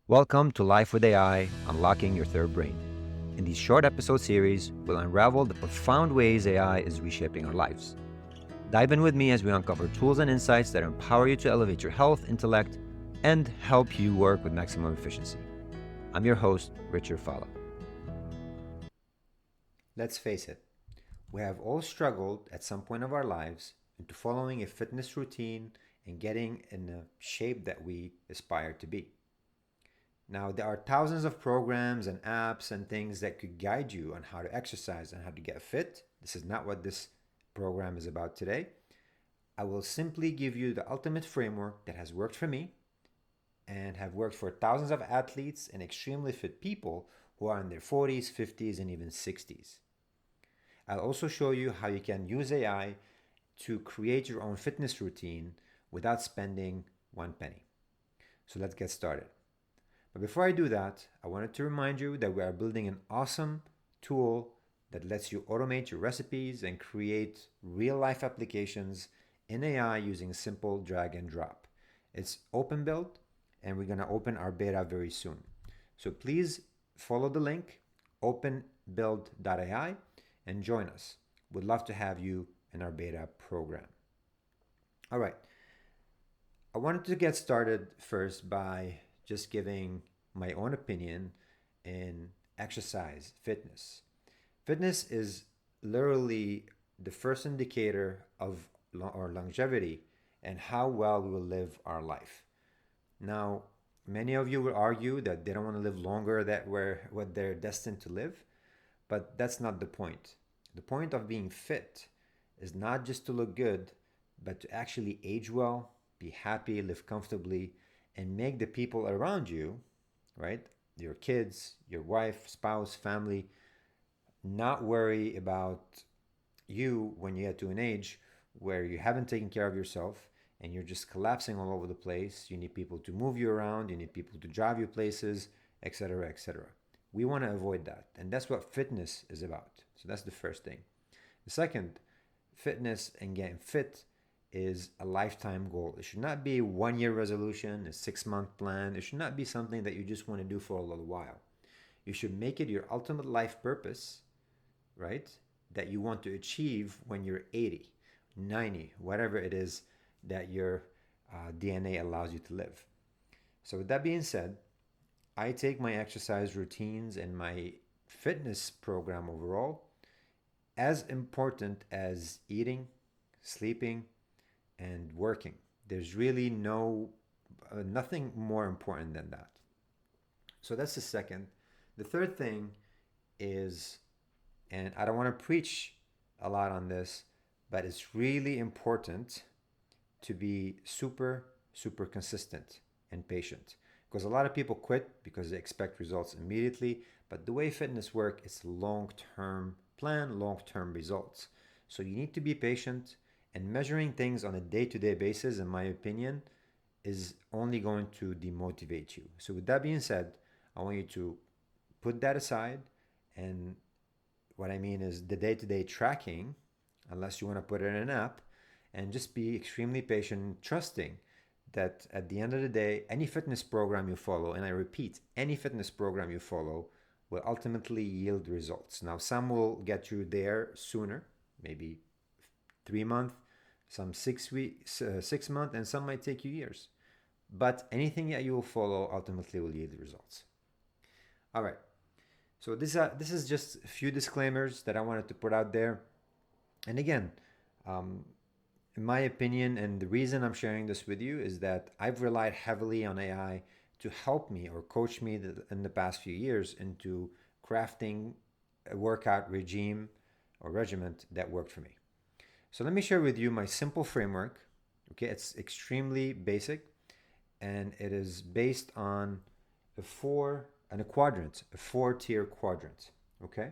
Welcome to Life with AI, Unlocking Your Third Brain. In these short episode series, we'll unravel the profound ways AI is reshaping our lives. Dive in with me as we uncover tools and insights that empower you to elevate your health, intellect, and help you work with maximum efficiency. I'm your host, Richard Fala. Let's face it, we have all struggled at some point of our lives into following a fitness routine and getting in a shape that we aspire to be. Now, there are thousands of programs and apps and things that could guide you on how to exercise and how to get fit. This is not what this program is about today. I will simply give you the ultimate framework that has worked for me and have worked for thousands of athletes and extremely fit people who are in their 40s, 50s, and even 60s. I'll also show you how you can use AI to create your own fitness routine without spending one penny. So let's get started. But before I do that, I wanted to remind you that we are building an awesome tool that lets you automate your recipes and create real life applications in AI using simple drag and drop. It's open build and we're going to open our beta very soon. So please follow the link openbuild.ai and join us. We'd love to have you in our beta program. All right. I wanted to get started first by just giving my own opinion in exercise, fitness. Fitness is literally the first indicator of our longevity and how well we will live our life. Now, many of you will argue that they don't want to live longer than what they're destined to live, but that's not the point. The point of being fit is not just to look good, but to actually age well, be happy, live comfortably, and make the people around you, right, your kids, your wife, spouse, family, not worry about you when you get to an age where you haven't taken care of yourself and you're just collapsing all over the place. You need people to move you around, you need people to drive you places, etc., etc. We want to avoid that. And that's what fitness is about. So that's the first thing. The second, fitness and getting fit is a lifetime goal. It should not be a 1 year resolution, a 6 month plan. It should not be something that you just want to do for a little while. You should make it your ultimate life purpose, right? That you want to achieve when you're 80, 90, whatever it is that your DNA allows you to live. So, with that being said, I take my exercise routines and my fitness program overall as important as eating, sleeping, and working. There's really nothing more important than that. So that's the second. The third thing is, and I don't want to preach a lot on this, but it's really important to be super consistent and patient. Because a lot of people quit because they expect results immediately. But the way fitness works, it's long-term plan, long-term results. So you need to be patient, and measuring things on a day-to-day basis, in my opinion, is only going to demotivate you. So with that being said, I want you to put that aside. And what I mean is the day-to-day tracking, unless you want to put it in an app, and just be extremely patient, trusting that at the end of the day, any fitness program you follow, and I repeat, any fitness program you follow will ultimately yield results. Now, some will get you there sooner, maybe 3 months, some 6 weeks, 6 months, and some might take you years. But anything that you will follow ultimately will yield results. All right. So this is just a few disclaimers that I wanted to put out there. And again, um, in my opinion, and the reason I'm sharing this with you is that I've relied heavily on AI to help me or coach me in the past few years into crafting a workout regime or regiment that worked for me. So let me share with you my simple framework. Okay, it's extremely basic, and it is based on a quadrant, a 4 tier quadrant. Okay,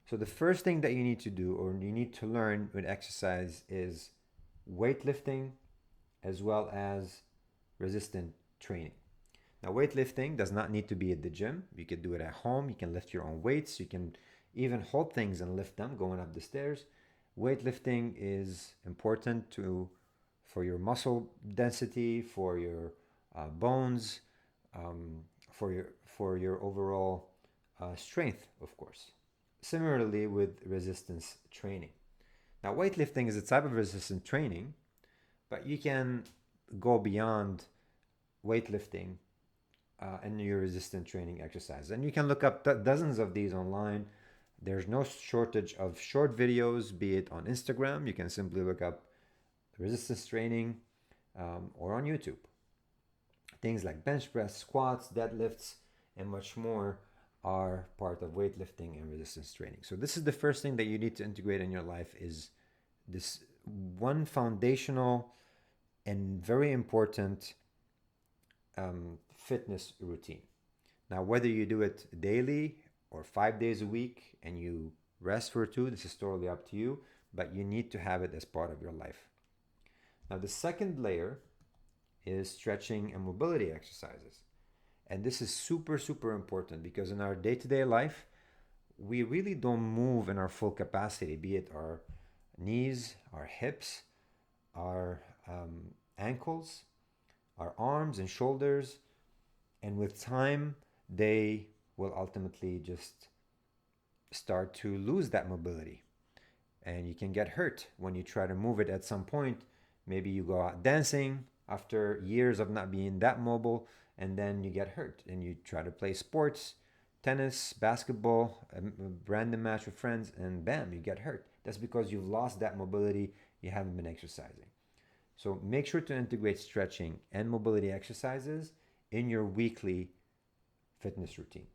so the first thing that you need to do or you need to learn with exercise is weightlifting as well as resistant training. Now, weightlifting does not need to be at the gym. You can do it at home. You can lift your own weights. You can even hold things and lift them going up the stairs. Weightlifting is important for your muscle density, for your bones, for your overall strength, of course. Similarly with resistance training. Now, weightlifting is a type of resistance training, but you can go beyond weightlifting and your resistance training exercises. And you can look up dozens of these online. There's no shortage of short videos, be it on Instagram. You can simply look up resistance training or on YouTube. Things like bench press, squats, deadlifts, and much more are part of weightlifting and resistance training. So this is the first thing that you need to integrate in your life, is this one foundational and very important fitness routine. Now, whether you do it daily or 5 days a week and you rest for 2, this is totally up to you, but you need to have it as part of your life. Now, the second layer is stretching and mobility exercises. And this is super, super important because in our day-to-day life, we really don't move in our full capacity, be it our knees, our hips, our ankles, our arms and shoulders. And with time, they will ultimately just start to lose that mobility. And you can get hurt when you try to move it at some point. Maybe you go out dancing after years of not being that mobile, and then you get hurt and you try to play sports, tennis, basketball, a random match with friends, and bam, you get hurt. That's because you've lost that mobility, you haven't been exercising. So make sure to integrate stretching and mobility exercises in your weekly fitness routine.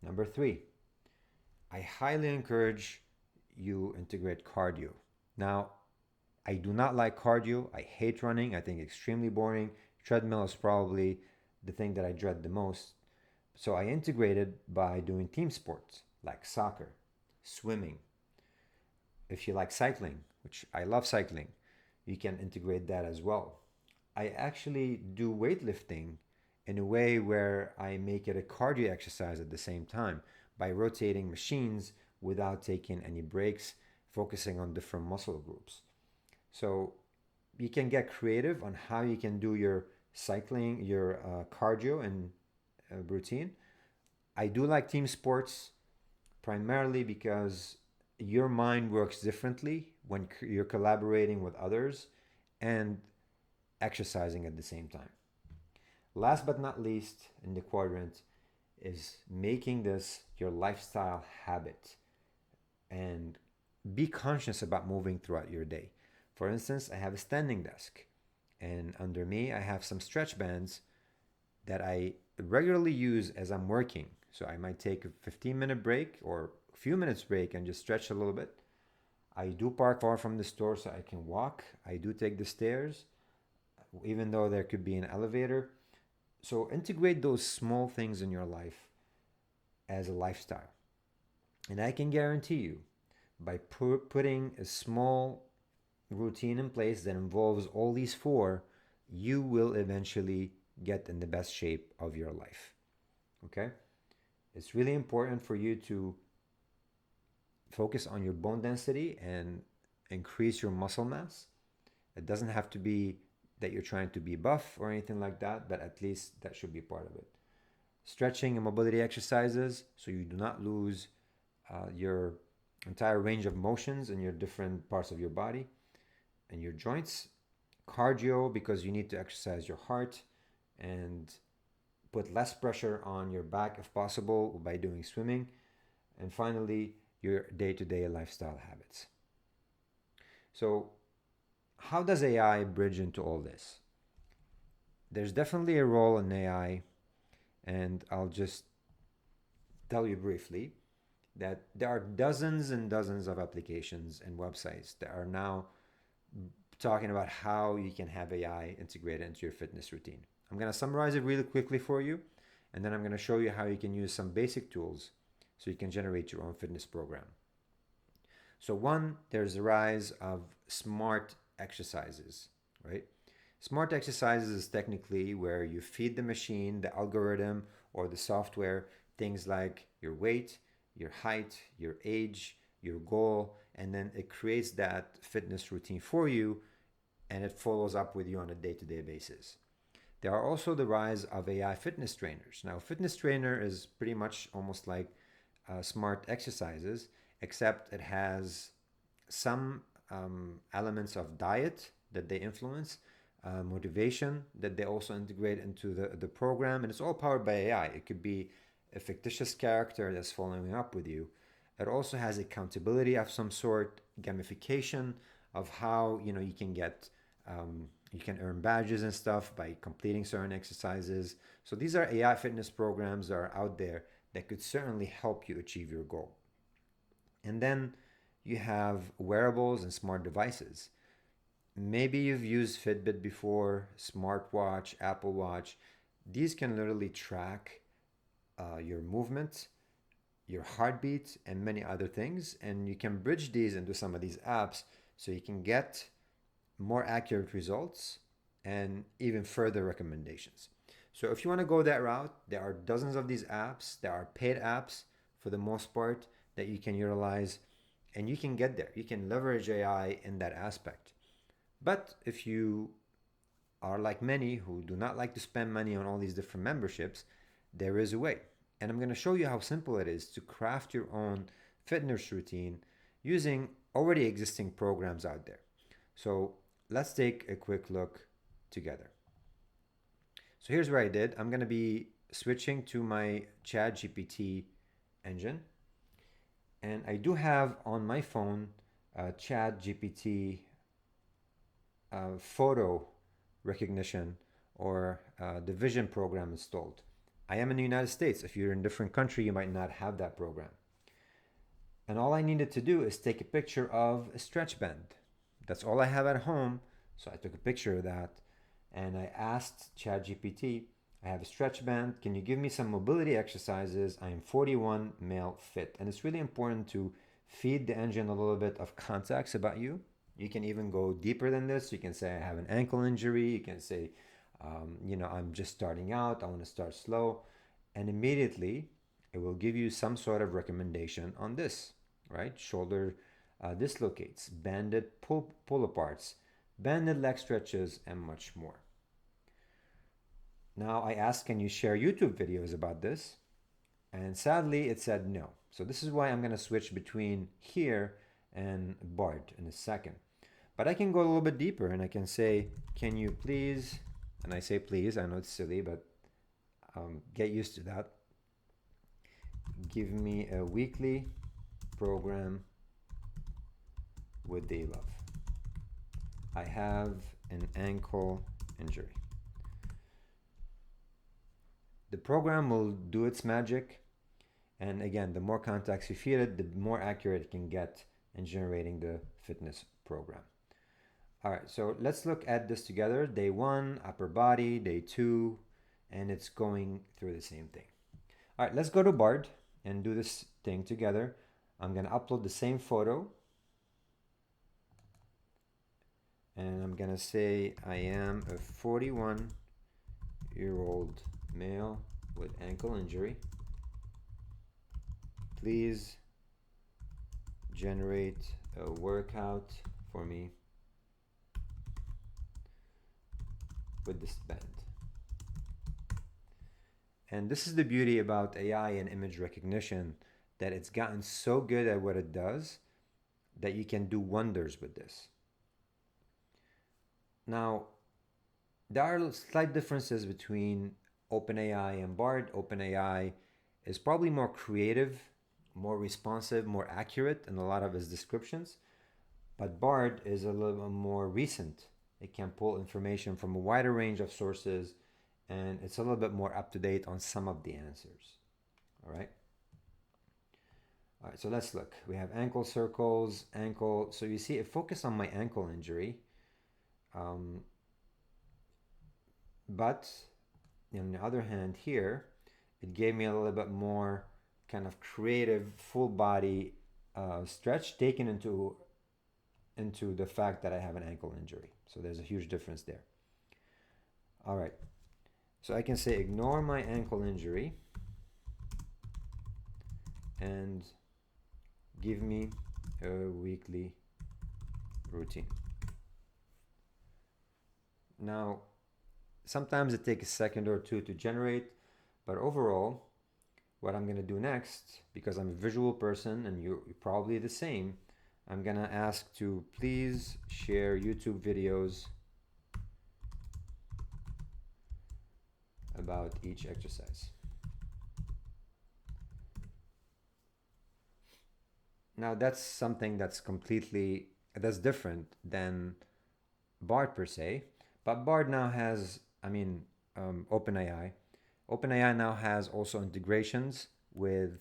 Number 3, I highly encourage you integrate cardio. Now, I do not like cardio. I hate running. I think it's extremely boring. Treadmill is probably the thing that I dread the most. So I integrated by doing team sports like soccer, swimming. If you like cycling, which I love cycling, you can integrate that as well. I actually do weightlifting in a way where I make it a cardio exercise at the same time by rotating machines without taking any breaks, focusing on different muscle groups. So you can get creative on how you can do your cycling, your cardio and routine. I do like team sports primarily because your mind works differently when you're collaborating with others and exercising at the same time. Last but not least in the quadrant is making this your lifestyle habit and be conscious about moving throughout your day. For instance, I have a standing desk, and under me I have some stretch bands that I regularly use as I'm working. So I might take a 15-minute break or a few minutes break and just stretch a little bit. I do park far from the store so I can walk. I do take the stairs, even though there could be an elevator. So integrate those small things in your life as a lifestyle. And I can guarantee you, by putting a small routine in place that involves all these 4, you will eventually get in the best shape of your life. Okay? It's really important for you to focus on your bone density and increase your muscle mass. It doesn't have to be that you're trying to be buff or anything like that, but at least that should be part of it. Stretching and mobility exercises so you do not lose your entire range of motions in your different parts of your body and your joints. Cardio because you need to exercise your heart and put less pressure on your back if possible by doing swimming. And finally, your day-to-day lifestyle habits. So how does AI bridge into all this? There's definitely a role in AI, and I'll just tell you briefly that there are dozens and dozens of applications and websites that are now talking about how you can have AI integrated into your fitness routine. I'm going to summarize it really quickly for you, and then I'm going to show you how you can use some basic tools so you can generate your own fitness program. So 1, there's the rise of smart exercises, right? Smart exercises is technically where you feed the machine, the algorithm, or the software, things like your weight, your height, your age, your goal, and then it creates that fitness routine for you and it follows up with you on a day-to-day basis. There are also the rise of AI fitness trainers. Now, fitness trainer is pretty much almost like smart exercises, except it has some elements of diet that they influence, motivation that they also integrate into the program, and it's all powered by AI. It could be a fictitious character that's following up with you. It also has accountability of some sort, gamification of how you can get you can earn badges and stuff by completing certain exercises. So these are AI fitness programs that are out there that could certainly help you achieve your goal. And then you have wearables and smart devices. Maybe you've used Fitbit before, smartwatch, Apple Watch. These can literally track your movements, your heartbeat, and many other things. And you can bridge these into some of these apps so you can get more accurate results and even further recommendations. So if you want to go that route, there are dozens of these apps. There are paid apps for the most part that you can utilize, and you can get there. You can leverage AI in that aspect. But if you are like many who do not like to spend money on all these different memberships, there is a way. And I'm going to show you how simple it is to craft your own fitness routine using already existing programs out there. So let's take a quick look together. So here's what I did. I'm going to be switching to my ChatGPT engine. And I do have on my phone ChatGPT photo recognition or the vision program installed. I am in the United States. If you're in a different country, you might not have that program. And all I needed to do is take a picture of a stretch band. That's all I have at home. So I took a picture of that and I asked ChatGPT, I have a stretch band. Can you give me some mobility exercises? I am 41, male, fit. And it's really important to feed the engine a little bit of context about you. You can even go deeper than this. You can say, I have an ankle injury. You can say, I'm just starting out. I want to start slow. And immediately it will give you some sort of recommendation on this, right? Shoulder dislocates, banded pull aparts, banded leg stretches, and much more. Now I asked, can you share YouTube videos about this? And sadly, it said no. So this is why I'm going to switch between here and Bard in a second. But I can go a little bit deeper and I can say, can you please, and I say please, I know it's silly, but get used to that. Give me a weekly program with day love. I have an ankle injury. The program will do its magic. And again, the more context you feed it, the more accurate it can get in generating the fitness program. All right, so let's look at this together. Day 1, upper body, day 2, and it's going through the same thing. All right, let's go to Bard and do this thing together. I'm gonna upload the same photo. And I'm gonna say I am a 41-year-old male with ankle injury. Please generate a workout for me with this band. And this is the beauty about AI and image recognition, that it's gotten so good at what it does that you can do wonders with this. Now, there are slight differences between OpenAI and Bard. OpenAI is probably more creative, more responsive, more accurate in a lot of its descriptions, but Bard is a little more recent. It can pull information from a wider range of sources, and it's a little bit more up to date on some of the answers. All right. All right, so let's look. We have ankle circles, ankle. So you see, it focused on my ankle injury. But on the other hand here, it gave me a little bit more kind of creative full body stretch taken into the fact that I have an ankle injury. So there's a huge difference there. All right. So I can say ignore my ankle injury and give me a weekly routine. Now, Sometimes it takes a second or two to generate, but overall, what I'm going to do next, because I'm a visual person and you're probably the same, I'm going to ask to please share YouTube videos about each exercise. Now that's something that's different than Bard per se, but Bard now has, OpenAI. OpenAI now has also integrations with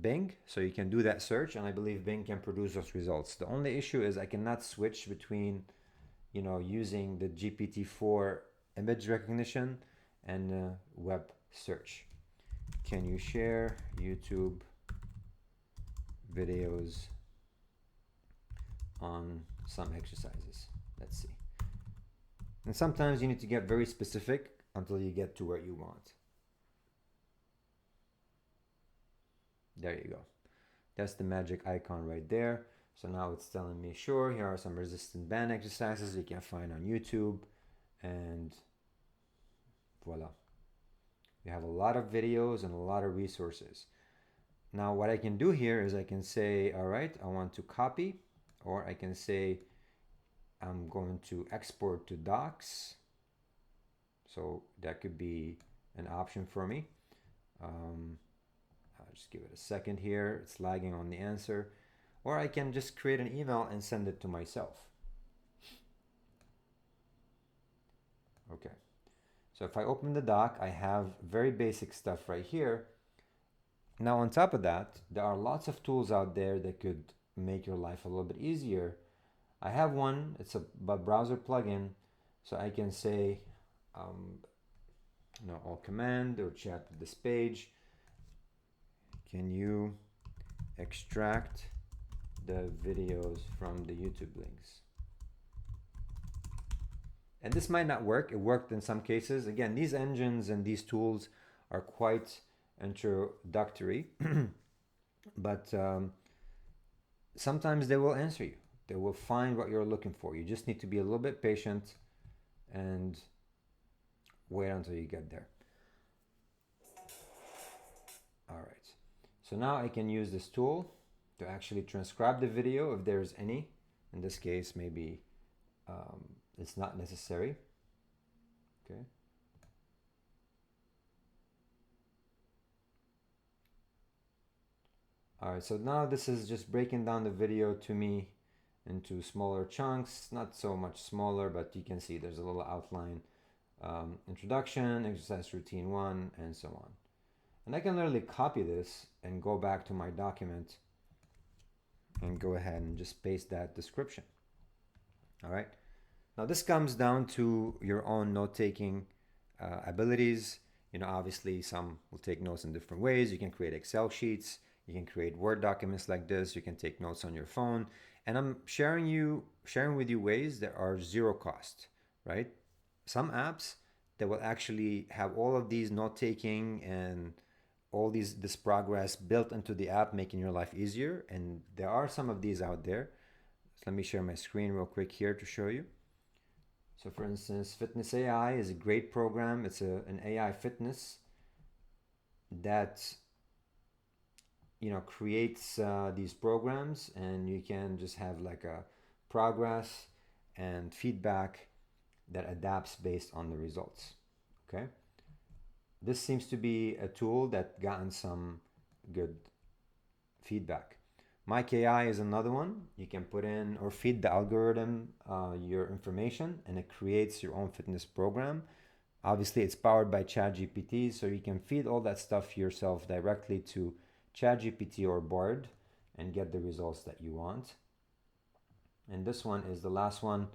Bing, so you can do that search, and I believe Bing can produce those results. The only issue is I cannot switch between, using the GPT-4 image recognition and web search. Can you share YouTube videos on some exercises? Let's see. And sometimes you need to get very specific until you get to where you want. There you go. That's the magic icon right there. So now it's telling me, sure, here are some resistant band exercises you can find on YouTube. And voila. We have a lot of videos and a lot of resources. Now what I can do here is I can say, all right, I want to copy, or I can say I'm going to export to docs. So that could be an option for me. I'll just give it a second here. It's lagging on the answer. Or I can just create an email and send it to myself. Okay. So if I open the doc, I have very basic stuff right here. Now on top of that, there are lots of tools out there that could make your life a little bit easier. I have one, it's a browser plugin, so I can say, all command or chat with this page. Can you extract the videos from the YouTube links? And this might not work. It worked in some cases. Again, these engines and these tools are quite introductory, but sometimes they will answer you. They will find what you're looking for. You just need to be a little bit patient and wait until you get there. All right. So now I can use this tool to actually transcribe the video if there's any. In this case, maybe it's not necessary. Okay. All right, so now this is just breaking down the video to me into smaller chunks, not so much smaller, but you can see there's a little outline, introduction, exercise routine 1, and so on. And I can literally copy this and go back to my document and go ahead and just paste that description. All right. Now this comes down to your own note-taking abilities. Obviously some will take notes in different ways. You can create Excel sheets. You can create Word documents like this. You can take notes on your phone. And I'm sharing with you ways that are zero cost, right? Some apps that will actually have all of these note-taking and all this progress built into the app, making your life easier. And there are some of these out there. So let me share my screen real quick here to show you. So for instance, Fitness AI is a great program. It's an AI fitness that creates these programs, and you can just have like a progress and feedback that adapts based on the results. Okay. This seems to be a tool that gotten some good feedback. MyKI is another one. You can put in or feed the algorithm your information, and it creates your own fitness program. Obviously, it's powered by ChatGPT, so you can feed all that stuff yourself directly to ChatGPT or Bard and get the results that you want. And this one is the last one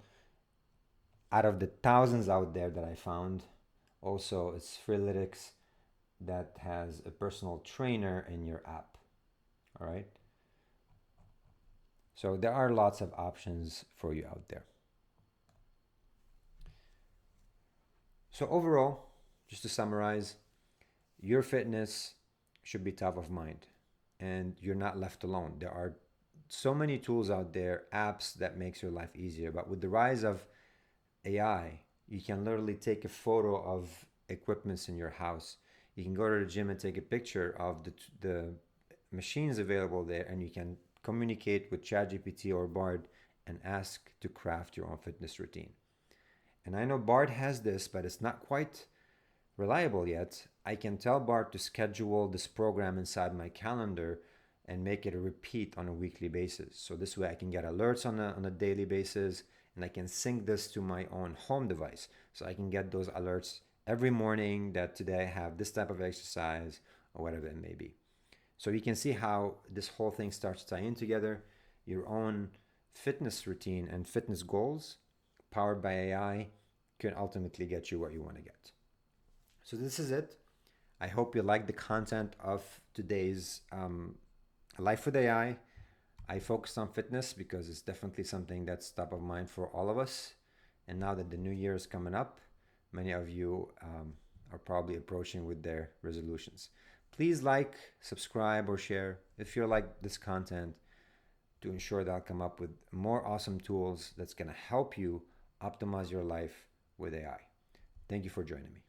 out of the thousands out there that I found. Also, it's Freeletics that has a personal trainer in your app. All right. So there are lots of options for you out there. So overall, just to summarize, your fitness should be top of mind and you're not left alone. There are so many tools out there, apps that makes your life easier. But with the rise of AI, You can literally take a photo of equipments in your house. You can go to the gym and take a picture of the machines available there, and you can communicate with ChatGPT or Bard and ask to craft your own fitness routine. And I know Bard has this, but it's not quite reliable yet. I can tell Bard to schedule this program inside my calendar and make it a repeat on a weekly basis. So this way I can get alerts on a daily basis, and I can sync this to my own home device. So I can get those alerts every morning that today I have this type of exercise or whatever it may be. So you can see how this whole thing starts to tie in together. Your own fitness routine and fitness goals powered by AI can ultimately get you what you want to get. So this is it. I hope you like the content of today's Life with AI. I focused on fitness because it's definitely something that's top of mind for all of us. And now that the new year is coming up, many of you are probably approaching with their resolutions. Please like, subscribe, or share if you like this content to ensure that I'll come up with more awesome tools that's going to help you optimize your life with AI. Thank you for joining me.